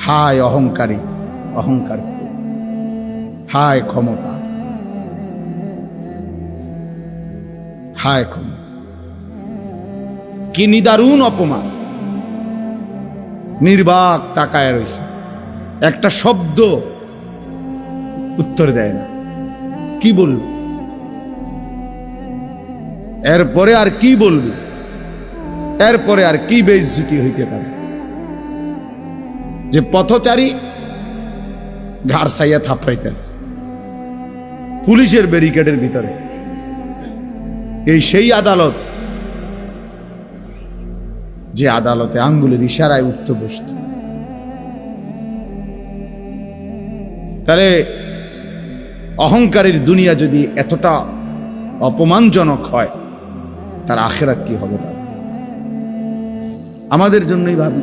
হায় অহংকারী, অহংকার, হায় ক্ষমতা, হায় ক্ষমতা। কি নিদারুণ অপমান। নির্বাক তাকায় রয়েছে, একটা শব্দ উত্তর দেয় না। কি বলবে এরপরে? আর কি বলবে এরপরে? আর কি বেইজ্জতি হইতে পারে যে পথচারী ঘাড় ছাইয়া থাপড়াইতেছে পুলিশের ব্যারিকেডের ভিতরে? এই সেই আদালত যে আদালতে আঙ্গুলের ইশারায় উঠতে বসত। তাহলে অহংকারের দুনিয়া যদি এতটা অপমানজনক হয়, তার আখিরাত কি হবে? তার আমাদের জন্যই ভাবি।